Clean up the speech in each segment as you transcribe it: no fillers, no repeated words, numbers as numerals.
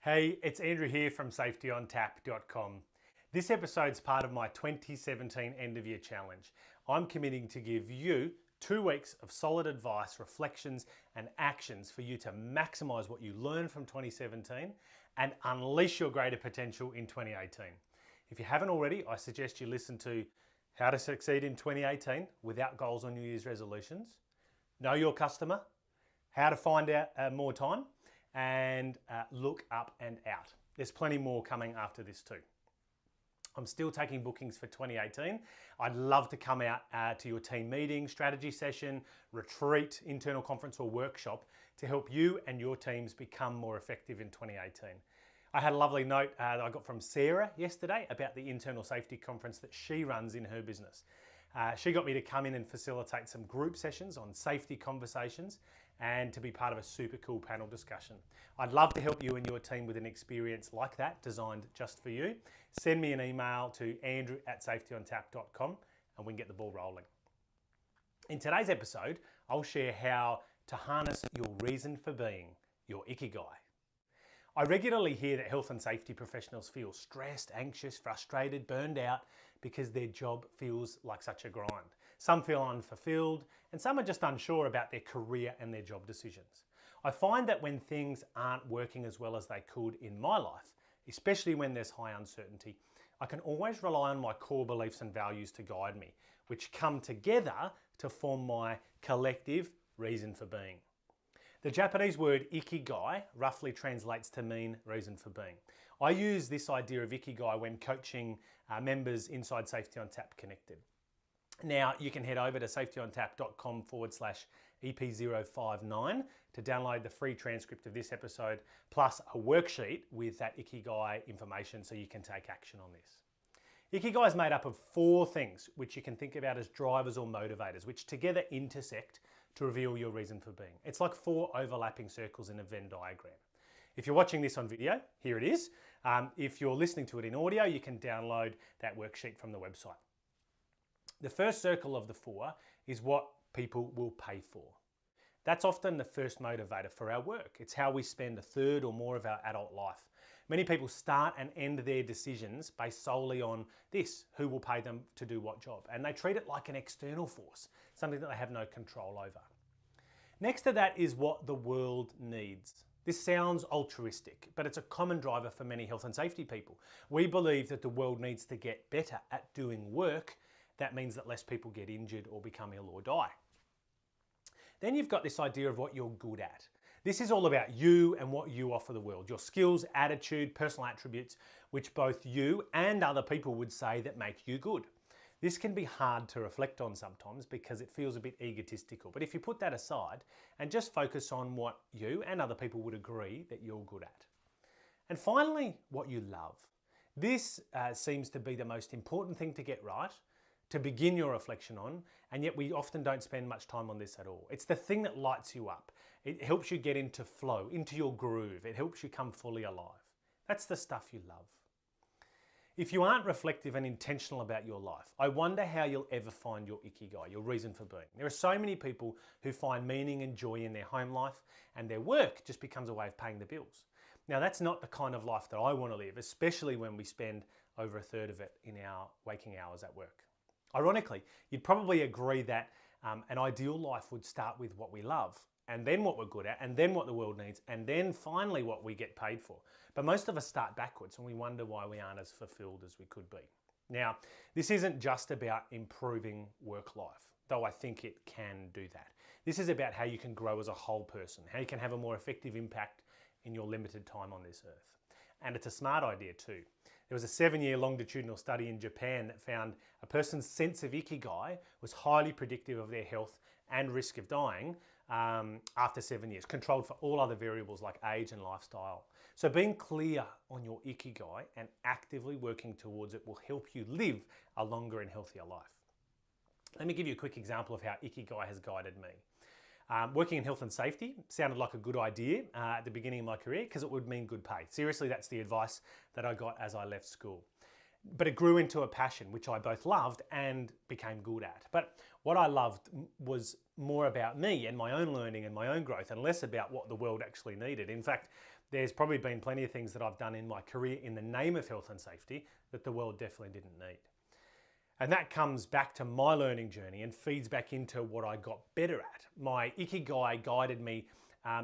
Hey, it's Andrew here from safetyontap.com. This episode's part of my 2017 end of year challenge. I'm committing to give you 2 weeks of solid advice, reflections, and actions for you to maximize what you learned from 2017 and unleash your greater potential in 2018. If you haven't already, I suggest you listen to How to Succeed in 2018 Without Goals or New Year's Resolutions, Know Your Customer, How to Find Out More Time, and Look Up and Out. There's plenty more coming after this too. I'm still taking bookings for 2018. I'd love to come out to your team meeting, strategy session, retreat, internal conference or workshop to help you and your teams become more effective in 2018. I had a lovely note that I got from Sarah yesterday about the internal safety conference that she runs in her business. She got me to come in and facilitate some group sessions on safety conversations and to be part of a super cool panel discussion. I'd love to help you and your team with an experience like that designed just for you. Send me an email to andrew@safetyontap.com and we can get the ball rolling. In today's episode, I'll share how to harness your reason for being, your Ikigai. I regularly hear that health and safety professionals feel stressed, anxious, frustrated, burned out because their job feels like such a grind. Some feel unfulfilled, and some are just unsure about their career and their job decisions. I find that when things aren't working as well as they could in my life, especially when there's high uncertainty, I can always rely on my core beliefs and values to guide me, which come together to form my collective reason for being. The Japanese word Ikigai roughly translates to mean reason for being. I use this idea of Ikigai when coaching members inside Safety on Tap Connected. Now, you can head over to safetyontap.com/EP059 to download the free transcript of this episode, plus a worksheet with that Ikigai information so you can take action on this. Ikigai is made up of 4 things, which you can think about as drivers or motivators, which together intersect to reveal your reason for being. It's like 4 overlapping circles in a Venn diagram. If you're watching this on video, here it is. If you're listening to it in audio, you can download that worksheet from the website. The first circle of the 4 is what people will pay for. That's often the first motivator for our work. It's how we spend a third or more of our adult life. Many people start and end their decisions based solely on this, who will pay them to do what job. And they treat it like an external force, something that they have no control over. Next to that is what the world needs. This sounds altruistic, but it's a common driver for many health and safety people. We believe that the world needs to get better at doing work. That means that less people get injured or become ill or die. Then you've got this idea of what you're good at. This is all about you and what you offer the world, your skills, attitude, personal attributes, which both you and other people would say that make you good. This can be hard to reflect on sometimes because it feels a bit egotistical. But if you put that aside and just focus on what you and other people would agree that you're good at. And finally, what you love. This seems to be the most important thing to get right, to begin your reflection on, and yet we often don't spend much time on this at all. It's the thing that lights you up. It helps you get into flow, into your groove. It helps you come fully alive. That's the stuff you love. If you aren't reflective and intentional about your life, I wonder how you'll ever find your Ikigai, your reason for being. There are so many people who find meaning and joy in their home life, and their work just becomes a way of paying the bills. Now, that's not the kind of life that I want to live, especially when we spend over a third of it in our waking hours at work. Ironically, you'd probably agree that an ideal life would start with what we love, and then what we're good at, and then what the world needs, and then finally what we get paid for. But most of us start backwards and we wonder why we aren't as fulfilled as we could be. Now, this isn't just about improving work life, though I think it can do that. This is about how you can grow as a whole person, how you can have a more effective impact in your limited time on this earth. And it's a smart idea too. There was a 7-year longitudinal study in Japan that found a person's sense of Ikigai was highly predictive of their health and risk of dying after 7 years, controlled for all other variables like age and lifestyle. So being clear on your Ikigai and actively working towards it will help you live a longer and healthier life. Let me give you a quick example of how Ikigai has guided me. Working in health and safety sounded like a good idea at the beginning of my career because it would mean good pay. Seriously, that's the advice that I got as I left school. But it grew into a passion, which I both loved and became good at. But what I loved was more about me and my own learning and my own growth and less about what the world actually needed. In fact, there's probably been plenty of things that I've done in my career in the name of health and safety that the world definitely didn't need. And that comes back to my learning journey and feeds back into what I got better at. My Ikigai guided me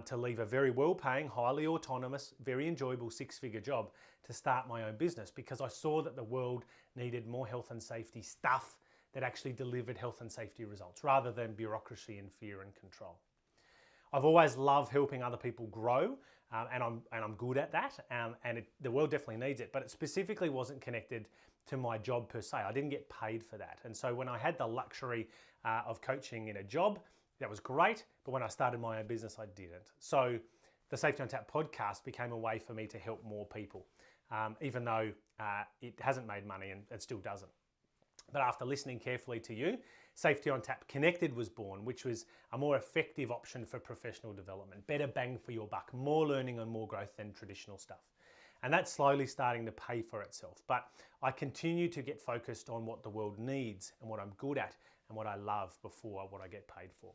to leave a very well-paying, highly autonomous, very enjoyable six-figure job to start my own business, because I saw that the world needed more health and safety stuff that actually delivered health and safety results rather than bureaucracy and fear and control. I've always loved helping other people grow, and I'm good at that, the world definitely needs it, but it specifically wasn't connected to my job per se. I didn't get paid for that. And so when I had the luxury of coaching in a job, that was great, but when I started my own business, I didn't. So the Safety on Tap podcast became a way for me to help more people, even though it hasn't made money and it still doesn't. But after listening carefully to you, Safety on Tap Connected was born, which was a more effective option for professional development, better bang for your buck, more learning and more growth than traditional stuff. And that's slowly starting to pay for itself. But I continue to get focused on what the world needs and what I'm good at and what I love before what I get paid for.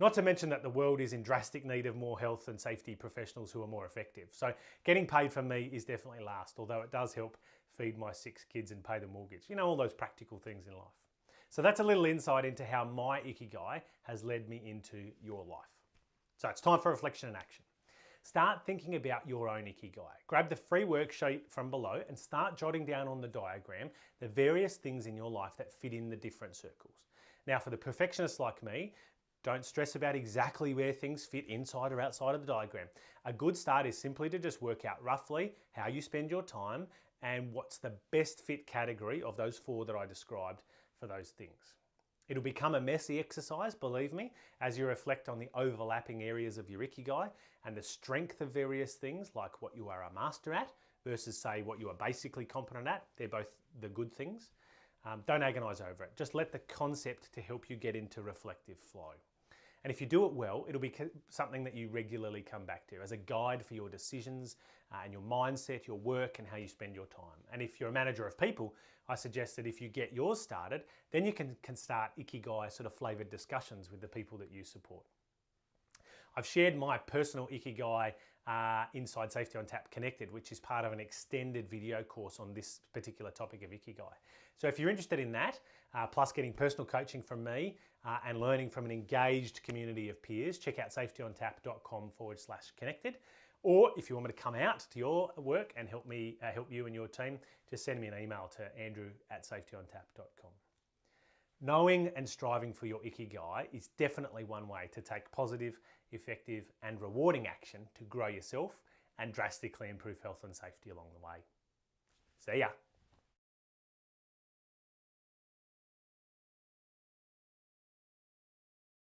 Not to mention that the world is in drastic need of more health and safety professionals who are more effective. So getting paid for me is definitely last, although it does help feed my 6 kids and pay the mortgage. You know, all those practical things in life. So that's a little insight into how my Ikigai has led me into your life. So it's time for reflection and action. Start thinking about your own Ikigai. Grab the free worksheet from below and start jotting down on the diagram the various things in your life that fit in the different circles. Now, for the perfectionists like me, don't stress about exactly where things fit inside or outside of the diagram. A good start is simply to just work out roughly how you spend your time and what's the best fit category of those 4 that I described for those things. It'll become a messy exercise, believe me, as you reflect on the overlapping areas of your Ikigai and the strength of various things, like what you are a master at versus, say, what you are basically competent at. They're both the good things. Don't agonize over it. Just let the concept to help you get into reflective flow. And if you do it well, it'll be something that you regularly come back to as a guide for your decisions and your mindset, your work, and how you spend your time. And if you're a manager of people, I suggest that if you get yours started, then you can start Ikigai sort of flavored discussions with the people that you support. I've shared my personal Ikigai inside Safety on Tap Connected, which is part of an extended video course on this particular topic of Ikigai. So if you're interested in that, plus getting personal coaching from me and learning from an engaged community of peers, check out safetyontap.com/connected. Or if you want me to come out to your work and help you and your team, just send me an email to andrew@safetyontap.com. Knowing and striving for your Ikigai is definitely one way to take positive, effective, and rewarding action to grow yourself and drastically improve health and safety along the way. See ya.